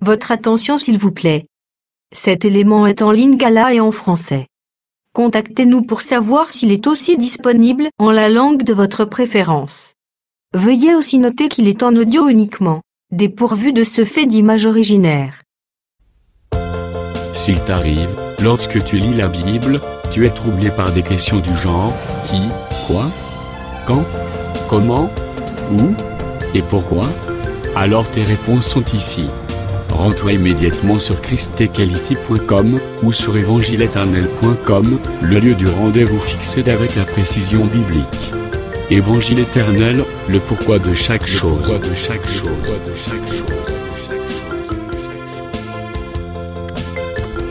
Votre attention s'il vous plaît. Cet élément est en lingala et en français. Contactez-nous pour savoir s'il est aussi disponible en la langue de votre préférence. Veuillez aussi noter qu'il est en audio uniquement, dépourvu de ce fait d'image originaire. S'il t'arrive, lorsque tu lis la Bible, tu es troublé par des questions du genre « qui, quoi, quand, comment, où et pourquoi ?» Alors tes réponses sont ici. Rends-toi immédiatement sur christequality.com ou sur évangile-éternel.com, le lieu du rendez-vous fixé avec la précision biblique. Évangile éternel, le pourquoi de chaque chose.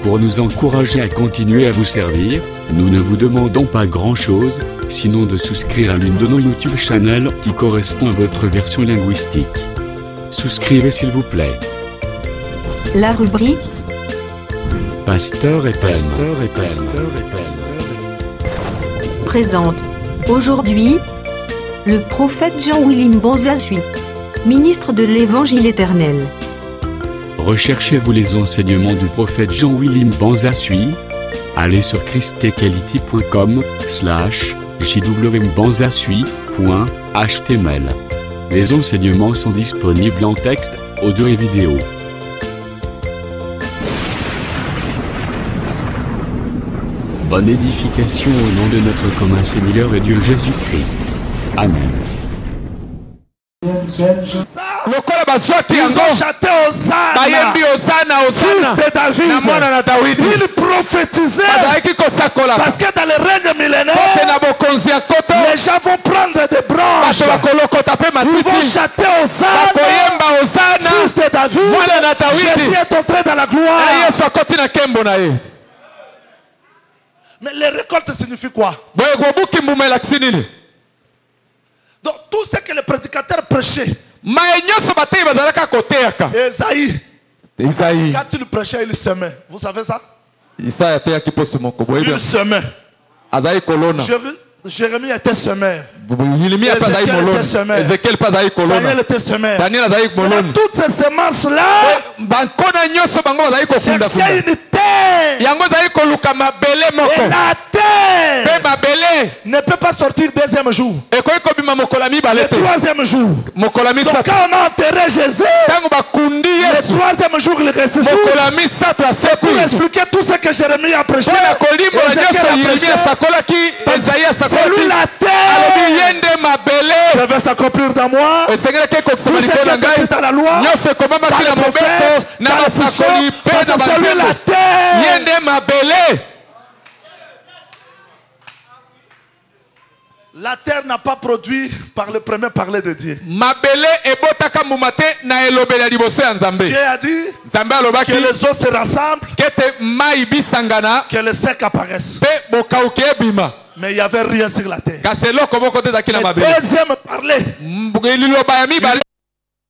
Pour nous encourager à continuer à vous servir, nous ne vous demandons pas grand-chose, sinon de souscrire à l'une de nos YouTube channels qui correspond à votre version linguistique. Souscrivez s'il vous plaît. La rubrique Pasteur et présente aujourd'hui le prophète Jean-Willim Bonzasui, ministre de l'Évangile éternel. Recherchez-vous les enseignements du prophète Jean-Willim Bonzasui? Allez sur christequality.com/jwbanzasui.html. Les enseignements sont disponibles en texte, audio et vidéo. Bonne édification au nom de notre commun Seigneur et Dieu Jésus-Christ. Amen. Lokola bazwaki Ils yango ont chanté Hosanna, bayembi Hosanna fils de David. na mwana na Dawidi Ils prophétisaient bazalaki kosakola parce que dans le règne kote millénaire, na bokonzi ya koto les gens vont prendre des branches. bato bakolokota mpe Ils vont matiti chanter Hosanna, bakoyemba Hosanna fils de David. mwana na Dawidi Jésus est entré dans la na gloire. Yesu akoti na nkembo na ye. Mais les récoltes signifient quoi? boye kobuki mbuma elakisi nini? Donc tout ce que les prédicateurs prêchaient, maye nyonso bateyi bazalaka koteyaka. Esaïe, Isaïe quand il prêchait, il semait. Vous savez ça? Isaya ateyaki poso moko boye Il semait. azali kolona Jérémie était semeur. Yeremia mpe azali Ézéchiel était moloni semeur. Ezekiel mpe azali kolona Daniel était semeur. Daniel azali Maintenant, moloni toutes ces semences-là bankona nyonso bango bazali cherchaient kokunda une terre. yango ezali koluka mabele moko Et la terre mpe mabele ne peut pas sortir deuxième jour. ekoki kobima mokolo ya Le mibale te troisième jour. mokolo ya Donc misato quand on a enterré Jésus, ntango bakundi le yesu troisième jour, il ressuscite. mokolo ya misato Pour asekwi expliquer tout ce que Jérémie a prêché, mpo na kolimbola Ézéchiel nyonso a yeremi prêché, asakolaki ezayi c'est asakolaki lui la alobi terre ye nde mabele devait s'accomplir dans moi. esengelaki ekokisama Tout ce likolo qui na est ngai écrit dans la loi, nyonso ekomamaki dans na les mobeko prophètes, na dans les basakoli psaumes, mpe parce na que c'est lui la banzembo ye terre. nde mabele. La terre n'a pas produit par le premier parler de Dieu. mabele ebotaka mbuma te na elobeli ya liboso ya nzambe. Dieu a dit nzambe alobaki que les eaux se rassemblent, kete mai bisangana que les secs apparaissent. mpe bokauki ebima Mais il n'y avait rien sur la terre. kasi eloko moko te ezalaki na Le mabele. deuxième parler, liloba ya mibale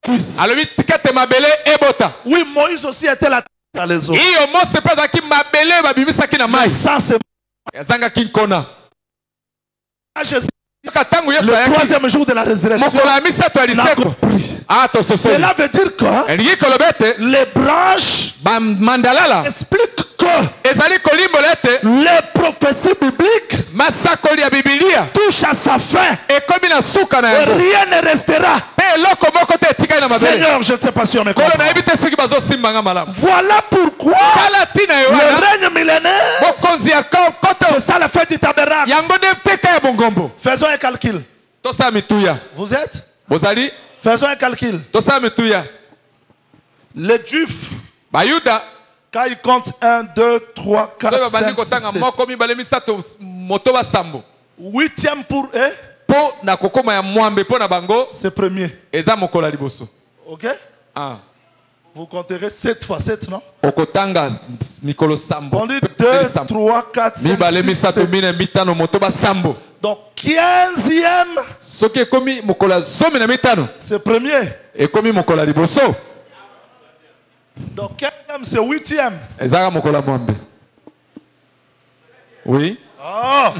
puisse. alobi kete mabele ebota. Oui, Moïse aussi était là dans les eaux. iyo mose mpe azalaki mabele babimisaki na Mais mai ça, c'est ezangaki nkona Jésus. kaka ntango yesu Le ayaki troisième jour de la résurrection. mokolo ya misato ya On a lisepo compris. tososoli Cela veut dire que elingi koloba ete les branches bamandalala expliquent que ezali kolimbola ete les prophéties bibliques masakoli ya bibilia touchent à sa fin ekomi na suka na et yango rien ne restera. mpe eloko moko te etikali na mabele. Seigneur, je ne sais pas si on me kolo comprend. nayebi te soki bazosimbanga malamu. Voilà pourquoi tala ntina ye le wana règne millénaire, bokonzi ya koto c'est ça la fête du tabernacle. yango nde teka ya bongombo. Faisons un calcul. tosala mituya Vous êtes? bozali Faisons un calcul. tosala mituya. Les Juifs, bayuda quand ils comptent 1, 2, 3, soki 4, babandi 5, 6, kotanga 7. moko mibale misato moto basambo Huitième pour eux, mpo na kokoma ya mwambe mpo na bango c'est premier. eza mokolo ya liboso. Ok? Ah. Vous compterez 7 fois 7, non? okotanga mikolo sambo On dit 2, 3, 4, 5, mibale 6, misato 7. mine mitano moto basambo. Donc 15e, soki ekomi mokolo ya zomi na mitano c'est premier. ekomi mokolo ya liboso Donc 15e, c'est 8e. ezaka mokolo ya mwambe. Oui. Oh!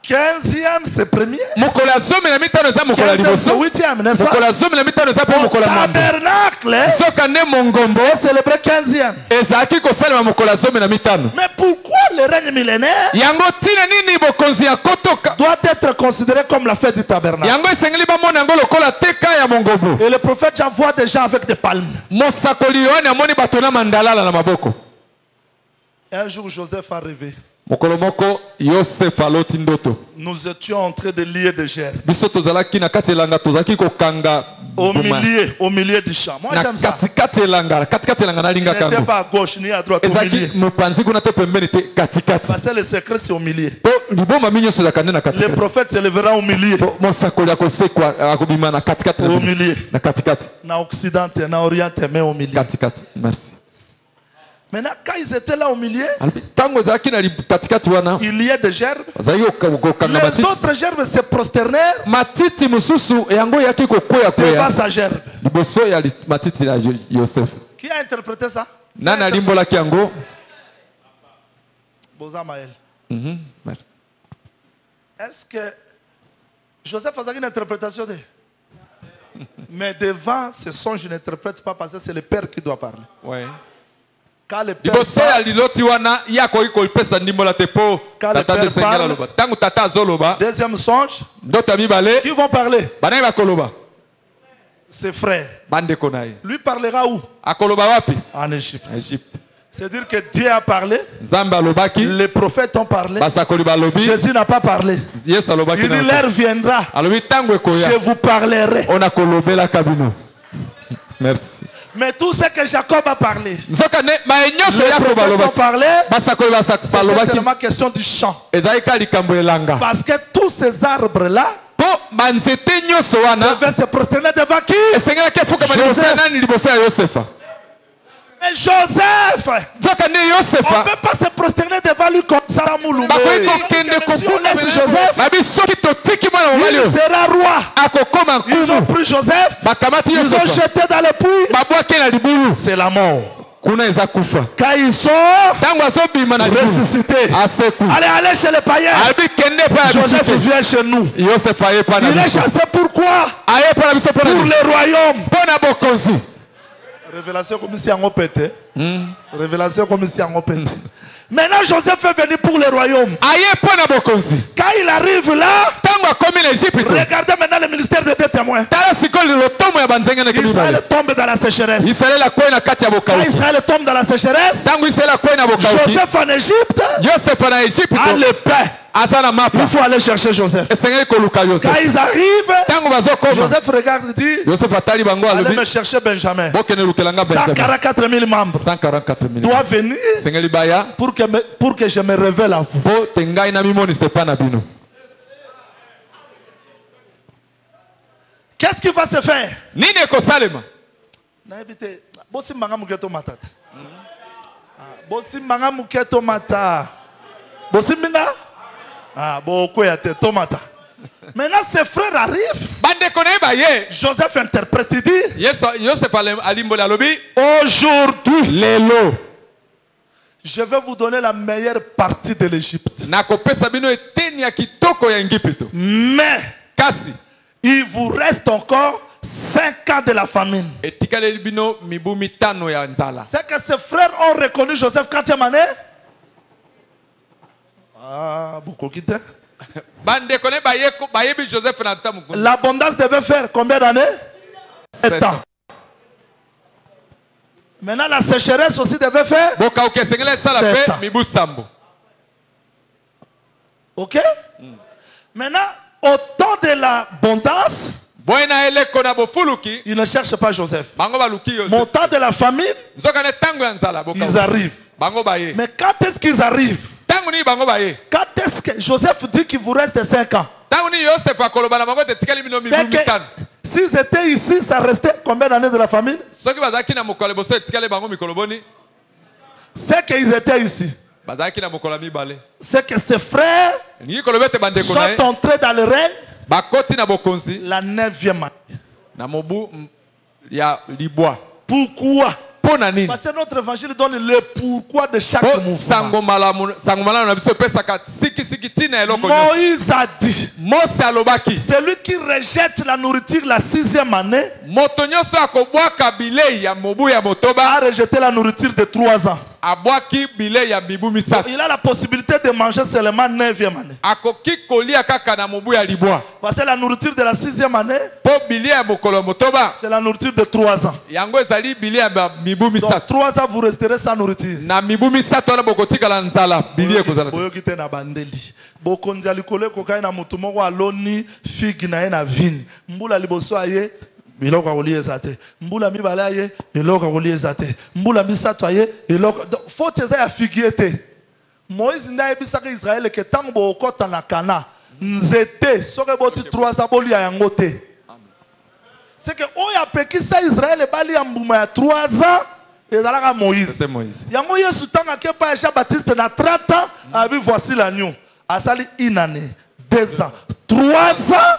15e c'est premier. mokolo ya zomi na mitano eza mokolo ya 15e c'est liboso 8e, n'est-ce mokolo pas? ya zomi na mitano eza mpe mokolo ya Au mwambe tabernacle, soka nde mongombo on célébrait 15e. ezalaki kosalema mokolo ya zomi na mitano Mais pourquoi le règne millénaire yango ntina nini bokonzi ya kotoka doit être considéré comme la fête du tabernacle? yango esengeli bamona yango lokola teka ya mongombo Et le prophète Jean voit des gens avec des palmes. mosakoli yohane amoni bato na mandalala na maboko Un jour, Joseph a rêvé. mokolo moko yosefe aloti ndoto Nous étions en train de lier des gerbes. biso tozalaki na kati elanga tozalaki kokanga Au milieu du champ. Moi, na j'aime ça. katikati elanga Il nalingaka n'était yango pas à gauche ni à droite, au ezalaki milieu. mopanzi kuna te pembeni te katikati Parce que le secret, c'est au milieu. po liboma mi nyonso ezalaka nde na Le katikati prophète se lèvera au milieu. po mosakoli akosekwa akobima na katikati Au milieu. na katikati Na Occident, na Orient, mais au milieu. katikati merci Maintenant, quand ils étaient là au milieu, alobi ntango ezalaki na katikati wana il y a des gerbes. bazalaki kokanga Les matiti autres gerbes se prosternèrent matiti mosusu yango eyaki devant kokweya sa gerbe. liboso ya matiti ya yosefe Qui a interprété ça? nani alimbolaki yango Bozamael. Merci. Est-ce que Joseph faisait une interprétation de... Mais devant ce songe, je n'interprète pas parce que c'est le père qui doit parler. Ouais. Quand le père liboso ya parle, liloti wana ye akoki kolipesa ndimbola te mpo Quand le tata père nde esengeli parle, aloba ntango tata azoloba deuxième songe, ndoto ya mibale qui vont parler? banaye bakoloba Ses frères. bandeko na ye Lui parlera où? akoloba wapi En Égypte. na egypte C'est-à-dire que Dieu a parlé, nzambe alobaki les prophètes ont parlé, basakoli balobi Jésus n'a pas parlé. yesu alobaki Il dit, na l'heure viendra, alobi ntango ekoya je vous parlerai. ona kolobelaka bino merci Mais tout ce que Jacob a parlé, nzoka ne maye nyonso les yakobo prophètes ont balobaki parlé, basakoli c'est balobaki tellement question du champ. ezalaki ka likambo elanga Parce que tous ces arbres-là mpo banzete nyonso wana devaient se prosterner devant qui? esengelaki efukama liboso ya nani liboso ya yosefa Mais Joseph, nzoka nde on ne yosefa peut pas se prosterner devant lui comme ça. bakoki kokende Si on laisse Joseph, babi soki totiki mwana mobali il oyo sera roi. akokoma Ils ont nkumu pris Joseph, bakamati ils ont yosefa jeté dans le puits. babwaki na libulu C'est la mort. kuna eza kufa Quand ils sont ntango azobima na libulu ressuscités, aseku allez chez les païens. abi kende mpo ya Joseph biso te vient chez nous. yosefa aye mpo na Il est biso chassé pourquoi? aye mpo na biso mpo Pour na le royaume. mpo na bokonzi Révélation comme ici en pété. Révélation comme ici en pété. Maintenant Joseph est venu pour le royaume. aye mpo na bokonzi Quand il arrive là, ntango akomi na egypte regardez maintenant le ministère des deux témoins. tala sikoyo lotomo ya banzengeneke Israël mibale tombe dans la sécheresse. israele akwei na kati ya Quand bokauki Israël tombe dans la sécheresse, ntango israele akwei na bokauki Joseph en Égypte yosefa na egypte a le pain. aza na mapa Il faut aller chercher Joseph. esengeli koluka Quand yosefa ils arrivent, ntango bazokoma Joseph regarde et dit, yosefa atali bango allez alobi me chercher Benjamin. bokende lukelanga benjamin 144 000 membres 144 000 doit venir esengeli baya pour que je me révèle à vous. mpo te ngai na mimonisa epa na bino Qu'est-ce qui va se faire? nini ekosalema Naibite, bosi manga muketo matata. Bosi manga muketo mata. Bosi minga? Boko ya te tomata. Maintenant ses frères arrivent. bandeko na ye baye Joseph interprète, il dit, yosefa alimboli alobi aujourd'hui, lelo je vais vous donner la meilleure partie de l'Égypte. nakopesa bino eteni ya kitoko ya Egipto Mais kasi il vous reste encore 5 ans de la famine. etikaleli bino mibu mitano ya nzala C'est que ses frères ont reconnu Joseph quand il est mané. Beaucoup quitté. bandeko na ye bayebi joseph na ntamu L'abondance devait faire combien d'années? 7 ans. Maintenant, la sécheresse aussi devait faire. bokauki esengeli esala 7 ans. mpe mibu sambo Ok? Maintenant, au temps de l'abondance, boye na eleko na bofuluki ils ne cherchent pas Joseph. bango baluki Au yosef temps de la famine, nzoka na ntango ya nzala ils bokauki arrivent. bango baye Mais quand est-ce qu'ils arrivent? ntango nini bango baye Quand est-ce que Joseph dit qu'il vous reste 5 ans? ntango nini yosef akoloba na bango te etikali bino mibu C'est que mitano s'ils étaient ici, ça restait combien d'années de la famine? soki bazalaki na mokolo ya liboso etikali bango mikolo boni C'est qu'ils étaient ici. bazalaki na mokolo ya mibale C'est que ses frères elingi koloba ete bandeko na ye sont entrés dans le règne bakoti na bokonzi la 9e année. na mobu ya libwa Pourquoi? Parce que notre évangile donne le pourquoi de chaque mouvement. Moïse a dit, celui qui rejette la nourriture la 6e année a rejeté la nourriture de 3 ans. Il a la possibilité de manger seulement 9e année. Parce que la nourriture de la 6e année, c'est la nourriture de 3 ans. Donc 3 ans vous resterez sans nourriture. Biloko akoli ezate mbula mibale aye eloko akoli ezate mbula misato aye eloko faut eza ya figiete. Moïse n'a ebisaka Israël que tant bokota na Kana nzete soke boti 300 boli ya yango te. C'est que oya pekisa Israël bali ya mbuma ya 3 ans ezalaka Moïse. Yango Yesu tanga ke pa Jean Baptiste na 30 ans abi voici l'agneau asali 1 année 2 ans 3 ans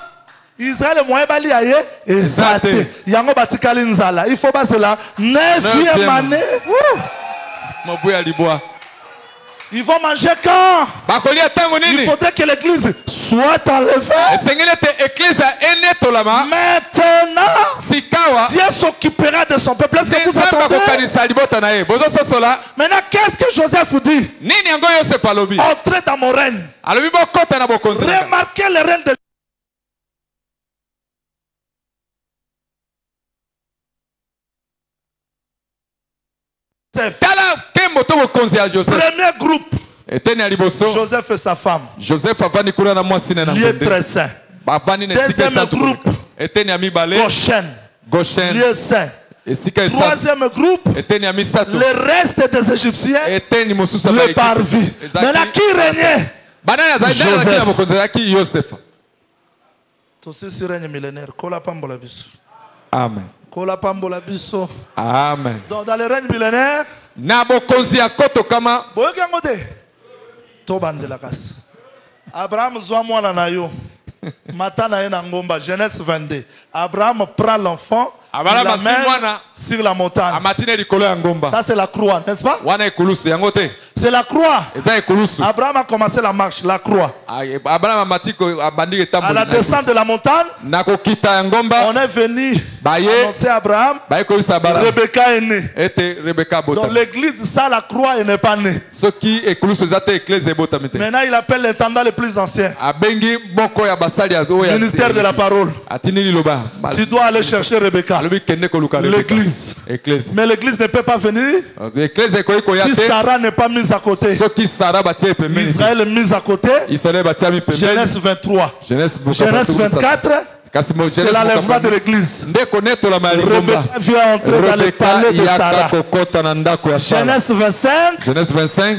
Israël moyen bali aye ezate yango batikali nzala il faut passer la 9e année. Ils vont manger quand? Il faudrait que l'église soit enlevée. Maintenant, Dieu s'occupera de son peuple. Est-ce que vous attendez? Maintenant, qu'est-ce que Joseph dit? Entrez dans mon règne. Remarquez le règne de premier groupe. Joseph et sa femme. Lieu très saint. Deuxième groupe. Goshen. Lieu saint. Troisième groupe. Le reste des Égyptiens. Le parvis. Maintenant qui régnait? Joseph. Tous ces règne millénaire. Amen. Amen. Donc dans le règne millénaire, Abraham zwa mwana na yo. Matana ena ngomba Genèse 22. Abraham prend l'enfant, il l'amène sur la montagne. Ça c'est la croix, n'est-ce pas? C'est la croix. Abraham a commencé la marche, la croix. À la descente de la montagne, on est venu annoncer à Abraham, Rebecca est née. Donc l'église, ça la croix, elle n'est pas née. Maintenant il appelle l'intendant le plus ancien. Ministère de la parole. Tu dois aller chercher Rebecca. L'église. Mais l'église ne peut pas venir si Sarah n'est pas mise à côté. Israël est mis à côté. Genèse 23. Genèse 24. C'est l'enlèvement de l'église. Rebecca vient entrer dans le palais de Sarah. Genèse 25.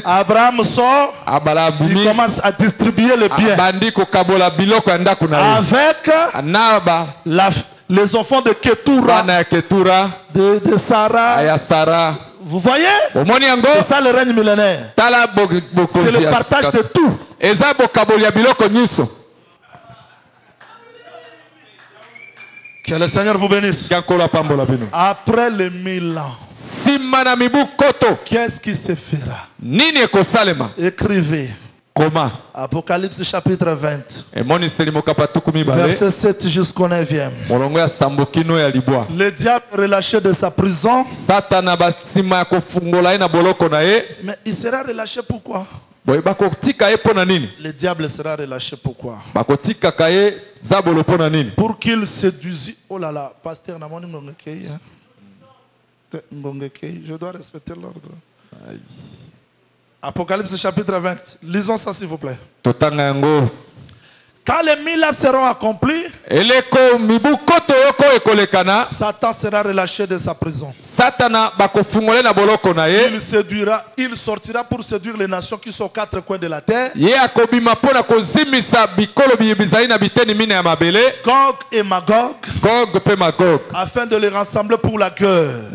Abraham sort. Il commence à distribuer les biens. Avec les enfants de Ketura. De Sarah. Vous voyez? C'est ça le règne millénaire. C'est le partage de tout. Que le Seigneur vous bénisse. Après les 1000 ans, qu'est-ce qui se fera? Écrivez. Apocalypse chapitre 20. Verset 7 jusqu'au 9e. Le diable est relâché de sa prison. Mais il sera relâché pourquoi? Le diable sera relâché pourquoi? Pour qu'il séduise. Oh là là, pasteur, je dois respecter l'ordre. Apocalypse chapitre 20. Lisons ça s'il vous plaît. Quand les 1000 ans seront accomplis, Satan sera relâché de sa prison. Il sortira pour séduire les nations qui sont aux 4 coins de la terre. Gog et Magog, afin de les rassembler pour la guerre.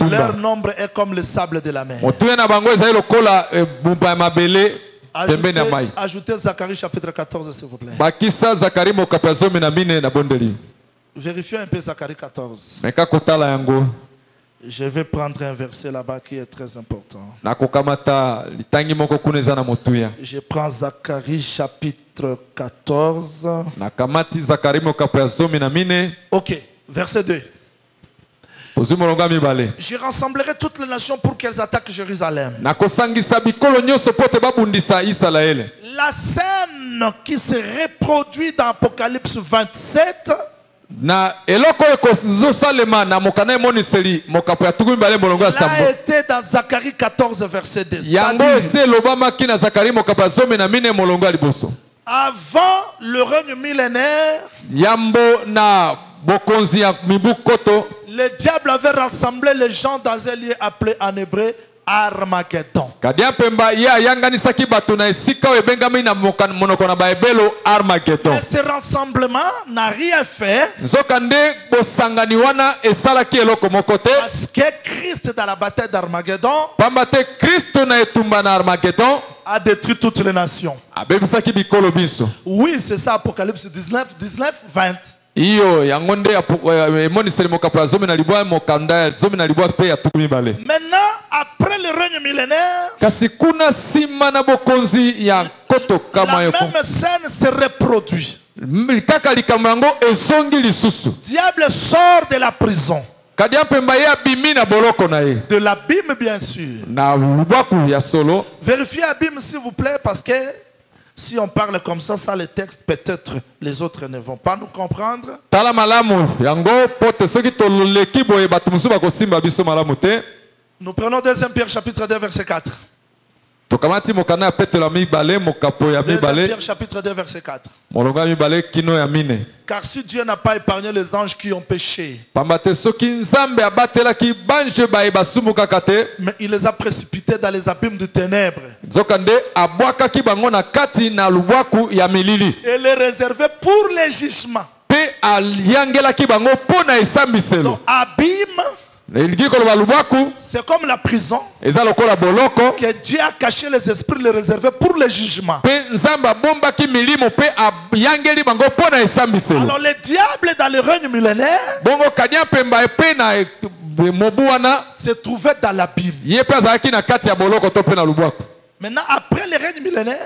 Leur nombre est comme le sable de la mer. Ajoutez Zacharie chapitre 14 s'il vous plaît. Vérifions un peu Zacharie 14. Je vais prendre un verset là-bas qui est très important. Je prends Zacharie chapitre 14. Ok, verset 2. Je rassemblerai toutes les nations pour qu'elles attaquent Jérusalem. La scène qui se reproduit dans Apocalypse 27 a été dans Zacharie 14 verset 2. Avant le règne millénaire, le diable avait rassemblé les gens dans un lieu appelé en hébreu Armageddon. Et ce rassemblement n'a rien fait parce que Christ dans la bataille d'Armageddon a détruit toutes les nations. Oui, c'est ça, Apocalypse 19, 20. Maintenant, après le règne millénaire, la même scène se reproduit. Le diable sort de la prison, de l'abîme bien sûr. Vérifiez l'abîme s'il vous plaît, parce que si on parle comme ça, le texte, peut-être les autres ne vont pas nous comprendre. Nous prenons 2 Pierre chapitre 2 verset 4. 2 Pierre chapitre 2 verset 4. Car si Dieu n'a pas épargné les anges qui ont péché, mais il les a précipités dans les abîmes de ténèbres et les réservés pour les jugements. Donc, abîme, c'est comme la prison que Dieu a caché les esprits, les réservés pour le jugement. Alors le diable dans le règne millénaire se trouvait dans l'abîme. Maintenant, après le règne millénaire,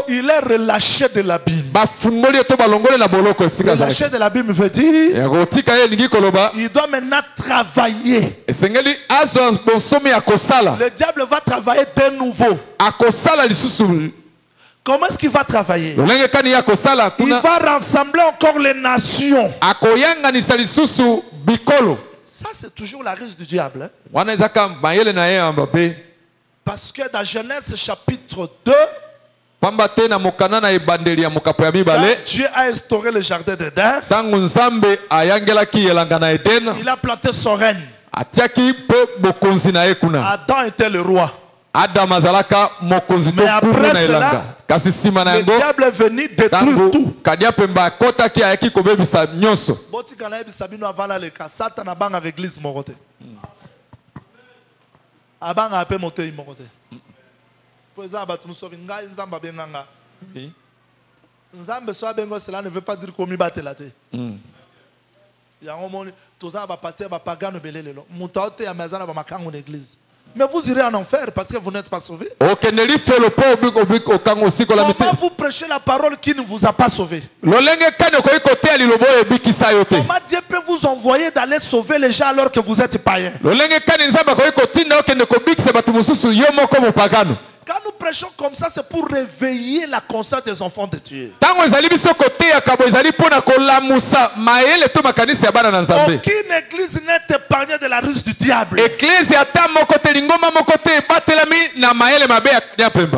il est relâché de l'abîme. Relâché de l'abîme veut dire il doit maintenant travailler. Le diable va travailler de nouveau. Comment est-ce qu'il va travailler? Il va rassembler encore les nations. Ça, c'est toujours la ruse du diable. Parce que dans Genèse chapitre 2, quand Dieu a instauré le jardin d'Éden, il a planté son règne. Adam était le roi. Mais après cela, le diable est venu détruire tout. Abanga ape moté imokote. Poza batu musobi nga nzamba benganga. Nzambe so bengo cela ne veut pas dire komi batela te. Yango moni toza ba pasteur ba pagano belelelo. Mutaote ya mazana ba makango l'église. Mais vous irez en enfer parce que vous n'êtes pas sauvés. Comment vous prêchez la parole qui ne vous a pas sauvé? Comment Dieu peut vous envoyer d'aller sauver les gens alors que vous êtes païens? Quand nous prêchons comme ça, c'est pour réveiller la conscience des enfants de Dieu. Aucune église n'est épargnée de la ruse du diable.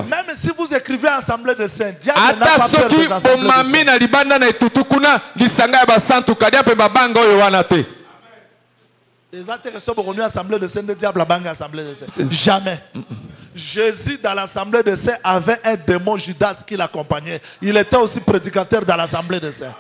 Même si vous écrivez Assemblée des Saints, diable n'a pas peur des assemblées des saints. Les intéressés pour une assemblée de saints, le diable a bangé assemblée de saints. Jamais. Jésus dans l'assemblée de saints avait un démon Judas qui l'accompagnait. Il était aussi prédicateur dans l'assemblée de saints.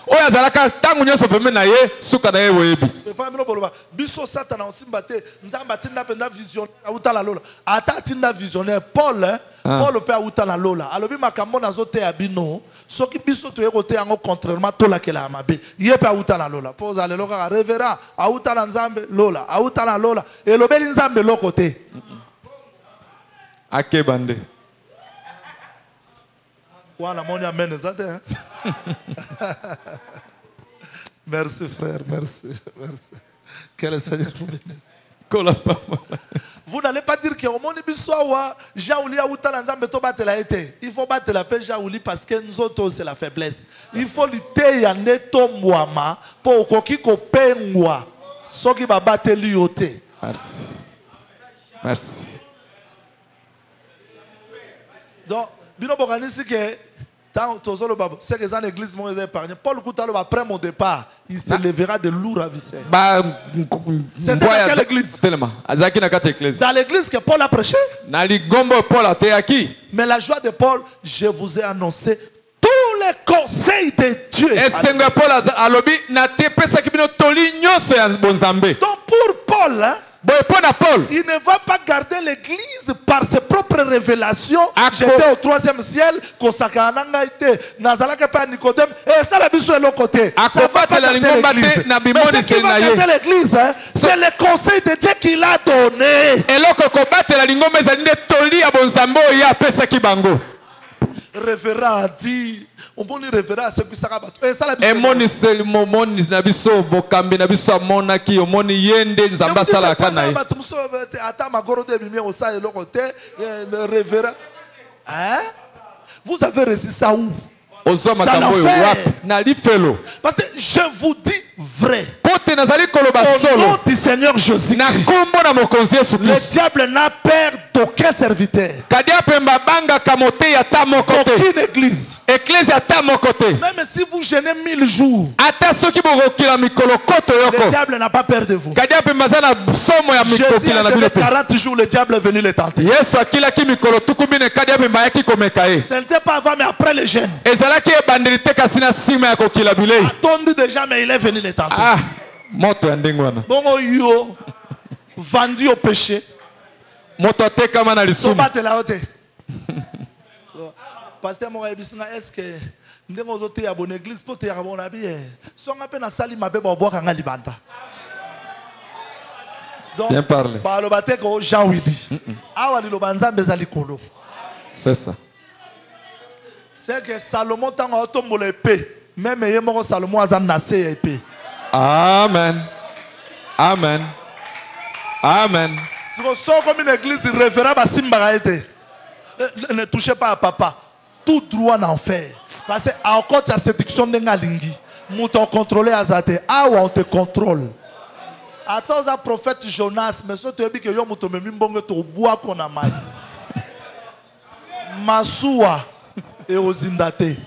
oya zalaka tangu nyoso pembe na ye suka na ye webi pas mino boloba biso satana osimbate nzamba tinda penda vision auta la lola ata tinda visionnaire Paul Paul pe auta la lola alobi makambo na zote ya bino soki biso to yekote yango contrairement to la kela mabe ye pe auta la lola pose ale loka révérend auta la nzambe lola auta la lola elobeli nzambe lokote ake bande voilà mon amen ezate merci frère merci que le Seigneur vous bénisse. Vous n'allez pas dire que au monde bissoa jaouli a outa nzambe to batela été. Il faut battre la paix jaouli parce que nzoto c'est la faiblesse. Il faut lutter yande tombwama pour koki ko pengwa. Soki ba bateli yote. Merci. Merci. Donc bino bokanisi que c'est que dans l'église, Paul Koutalo, après mon départ, il se lèvera de lourds ravisseurs. C'était dans quelle église? Dans l'église que Paul a prêché. Mais la joie de Paul, je vous ai annoncé tous les conseils de Dieu. Donc pour Paul, hein, il ne va pas garder l'église par ses propres révélations. J'étais au 3e ciel, Nicodème, et ça la biso est l'autre côté. Ça va pas garder l'église. Mais ce qui va garder l'église, c'est le conseil de Dieu qu'il a donné. Révérend a dit, on peut dire révérend, c'est que ça va battre. Et ça la biso. Vous avez réussi ça où? Dans l'enfer. Parce que je vous dis vrai. Au nom du Seigneur Jésus, le diable n'a peur d'aucun serviteur. Aucune église. Même si vous gênez 1000 jours, le diable n'a pas peur de vous. Jésus a gêné 40 jours, le diable est venu le tenter. Ce n'était pas avant, mais après le jeûne. Attendu déjà, mais il est venu le tenter. Bon, yo, vendu au péché. Pasteur Mora Ebisina, est-ce que nous avons été à bonne église pour te avoir un bien? Si on a peine à salir ma bébé, on boit un libanda. Donc, par le bâtiment que Jean Willy, awa li lobanza bezali kolo. C'est ça. C'est que Salomon tant a tombé l'épée, même yemoro Salomon a nassé épée. Amen. Amen. Amen. Si on sort comme une église révérable à Simbaraïté, ne touchez pas à papa. Tout droit en enfer. Parce que à cause de la séduction de Ngalingi, nous t'ont contrôlé à Zate. Ah, on te contrôle. Attends, le prophète Jonas, mais ce que tu as dit que yom to memi mbongo to bois qu'on a mal. Masua et Ozindate.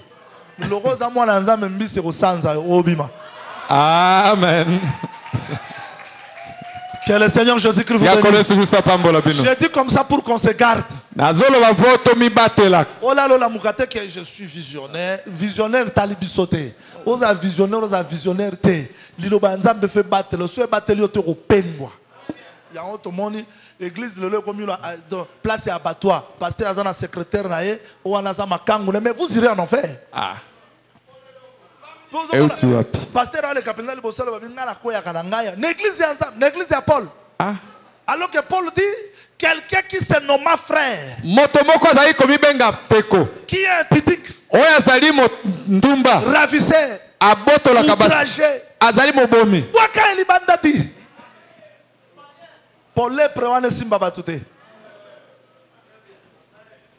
Le rose à moi l'anza membi c'est au sanza obima. Amen. Que le Seigneur Jésus-Christ vous bénisse. Je dis comme ça pour qu'on se garde. Oh là là, mukate que je suis visionnaire. Visionnaire talibisote. Oza visionnaire te. Lilo banzambe fait battre. Le souhait battre le te au pengwa. Ya autre moni. Église le comme place et abattoir. Pasteur azana secrétaire nae. Ou anaza makangu. Mais vous irez en enfer. Ah. Pasteur a le capitaine de Bossel va venir à la koya kanangaya. L'église à Paul. Ah. Alors que Paul dit quelqu'un qui se nomme frère. Qui est un pitique. Ravisseur. Outragé. Waka elibanda dit. Paul le préwane simba batute.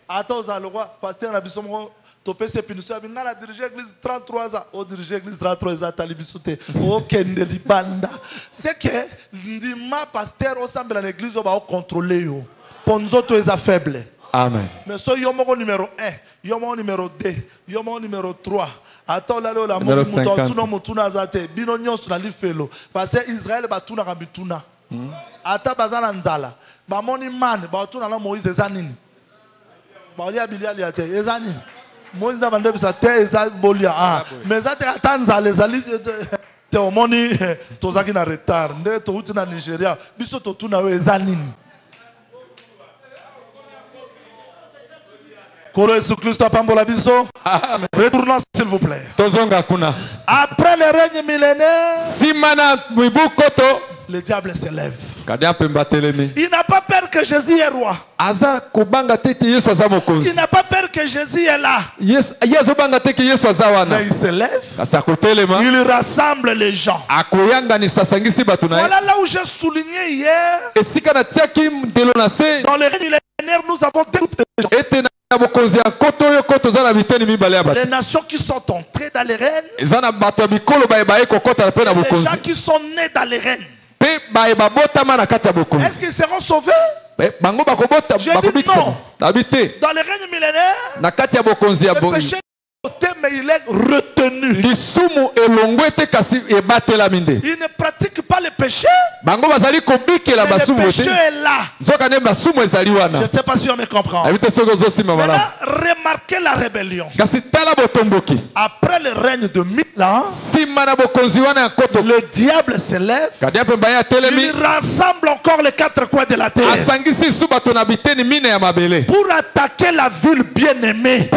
Attends le roi pasteur na bisomo. Topé c'est punition. On a dirigé l'église 33 ans. On dirige l'église 33 ans. Talibisouté. Au Kendelibanda. C'est que l'indima pasteur au sein de l'église on va contrôler yo. Ponzo to est faible. Amen. Mais so yomo numéro 1, yomo numéro 2, yomo numéro 3. Attends là la mo mutuna mutuna zate. Bino nyos na lifelo. Parce que Israël ba tuna kabituna. Ata bazana nzala. Ba moni man ba tuna na Moïse ezanini. Ba olia biliali ate ezanini. Moïse n'a pas dit ça, bolia. Ah, mais ça, attends, les alliés. Te omoni tozaki na retard nde touti na Nigeria biso totuna we ezanini Koro Yesu Christo apambola biso. Retournons s'il vous plaît. Après le règne millénaire, le diable s'élève. Il n'a pas peur que Jésus est roi. Il n'a pas peur que Jésus est là. Mais il s'élève. Il rassemble les gens. Voilà là où j'ai souligné hier. Dans le règne millénaire, nous avons deux groupes de gens. Les nations qui sont entrées dans les règnes. Les gens qui sont nés dans les règnes. Est-ce qu'ils seront sauvés? Je dis non. Dans les règnes millénaires, le péché est mais il est retenu. Il ne pratique pas le péché. Mais le péché est là. Je ne sais pas si on me comprend. Maintenant, remarquez la rébellion. Après le règne de 1000 ans, le diable s'élève. Il rassemble encore les quatre coins de la terre pour attaquer la ville bien-aimée.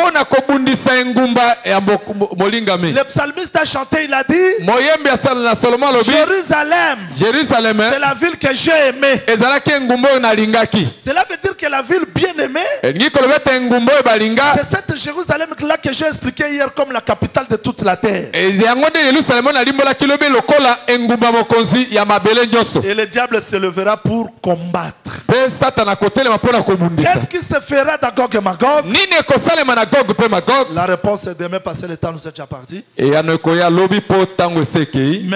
Le psalmiste a chanté, il a dit Jérusalem, c'est la ville que j'ai aimée. Cela veut dire que la ville bien-aimée, c'est cette Jérusalem-là que j'ai expliqué hier comme la capitale de toute la terre. Et le diable se lèvera pour combattre. Qu'est-ce qui se fera d'Agog et Magog? La réponse est demain, parce que le temps nous est déjà parti. Mais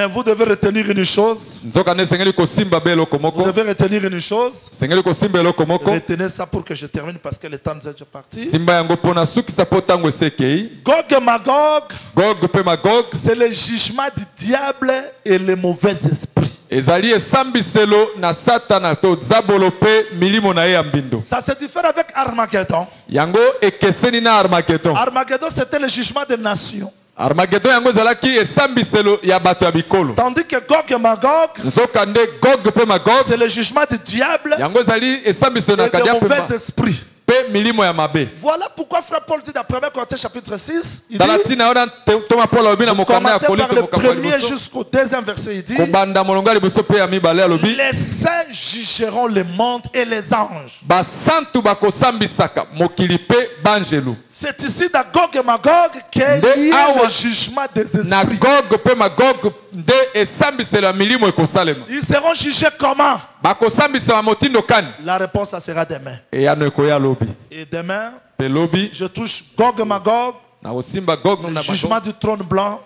vous devez retenir une chose. Vous devez retenir une chose. Retenez ça pour que je termine, parce que le temps nous est déjà parti. Gog et Magog, c'est le jugement du diable et les mauvais esprits. Ça se diffère avec Armageddon. Armageddon, c'était le jugement des nations. Tandis que Gog et Magog, c'est le jugement du diable et des mauvais esprits. Voilà pourquoi frère Paul dit dans 1 Corinthiens chapitre 6, il dit, commencez par le premier jusqu'au deuxième verset, il dit, les saints jugeront le monde et les anges. C'est ici dans Gog et Magog qu'il y a le jugement des esprits. Ils seront jugés comment? La réponse, ça sera demain. Et demain, je touche Gog et Magog, le jugement du trône blanc.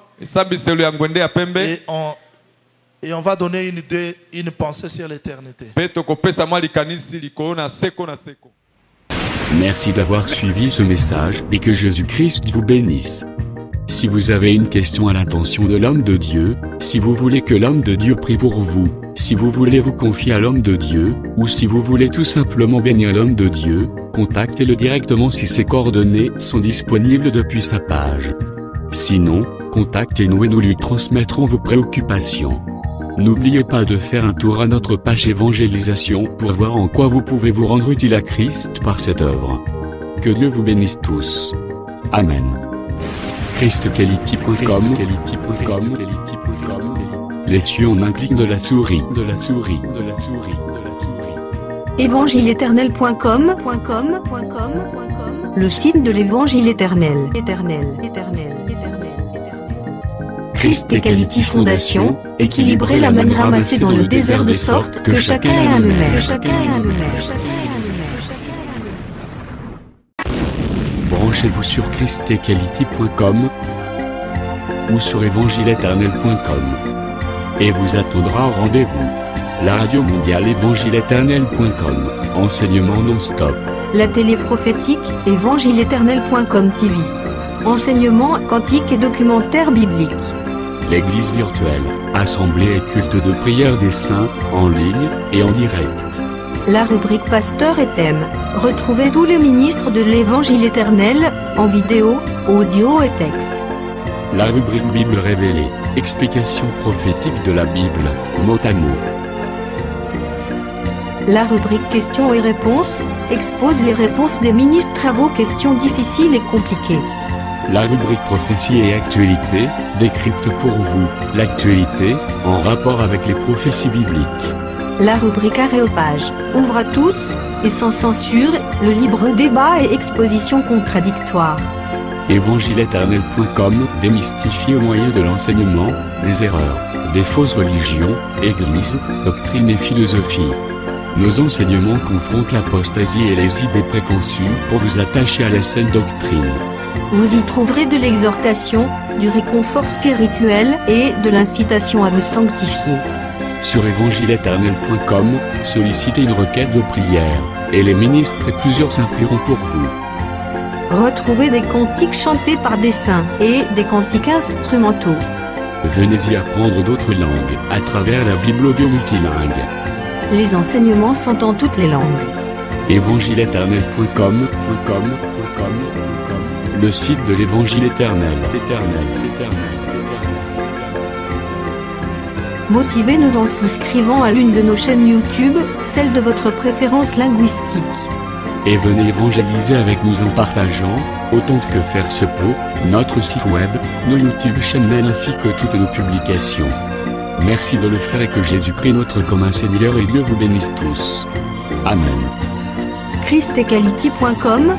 Et on va donner une idée, une pensée sur l'éternité. Merci d'avoir suivi ce message et que Jésus-Christ vous bénisse. Si vous avez une question à l'intention de l'homme de Dieu, si vous voulez que l'homme de Dieu prie pour vous, si vous voulez vous confier à l'homme de Dieu, ou si vous voulez tout simplement bénir l'homme de Dieu, contactez-le directement si ses coordonnées sont disponibles depuis sa page. Sinon, contactez-nous et nous lui transmettrons vos préoccupations. N'oubliez pas de faire un tour à notre page évangélisation pour voir en quoi vous pouvez vous rendre utile à Christ par cette œuvre. Que Dieu vous bénisse tous. Amen. ChristQuality.com. Les cieux en un clic de la souris. Évangile-éternel.com. Le site de l'évangile éternel. Christ Equality Fondation, équilibrer la manne ramassée dans le désert de sorte que chacun ait un maire. Branchez-vous sur ChristEquality.com ou sur évangile-éternel.com et vous attendra au rendez-vous. La radio mondiale évangile-éternel.com, enseignement non-stop. La télé prophétique évangile-éternel.com TV, enseignement quantique et documentaire biblique. L'église virtuelle, assemblée et culte de prière des saints, en ligne et en direct. La rubrique Pasteur et thème. Retrouvez tous les ministres de l'Évangile éternel en vidéo, audio et texte. La rubrique Bible révélée, explication prophétique de la Bible, mot à mot. La rubrique questions et réponses expose les réponses des ministres à vos questions difficiles et compliquées. La rubrique prophétie et actualité décrypte pour vous l'actualité en rapport avec les prophéties bibliques. La rubrique aréopage ouvre à tous et sans censure le libre débat et exposition contradictoire. Évangile-éternel.com démystifie au moyen de l'enseignement les erreurs des fausses religions, églises, doctrines et philosophies. Nos enseignements confrontent l'apostasie et les idées préconçues pour vous attacher à la saine doctrine. Vous y trouverez de l'exhortation, du réconfort spirituel et de l'incitation à vous sanctifier. Sur évangile-éternel.com, sollicitez une requête de prière, et les ministres et plusieurs s'implieront pour vous. Retrouvez des cantiques chantés par des saints et des cantiques instrumentaux. Venez y apprendre d'autres langues à travers la Bible audio multilingue. Les enseignements sont en toutes les langues. évangile-éternel.com, le site de l'Évangile éternel. Motivez-nous en souscrivant à l'une de nos chaînes YouTube, celle de votre préférence linguistique. Et venez évangéliser avec nous en partageant, autant que faire se peut, notre site web, nos YouTube channels ainsi que toutes nos publications. Merci de le faire et que Jésus-Christ notre commun Seigneur et Dieu vous bénisse tous. Amen. christequality.com.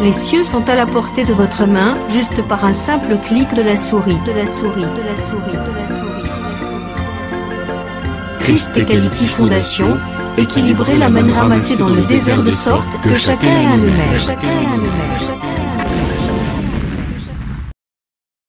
Les cieux sont à la portée de votre main, juste par un simple clic de la souris. Christ Equality Fondation, équilibrer la manne ramassée dans le désert de sorte que chacun ait un aimère.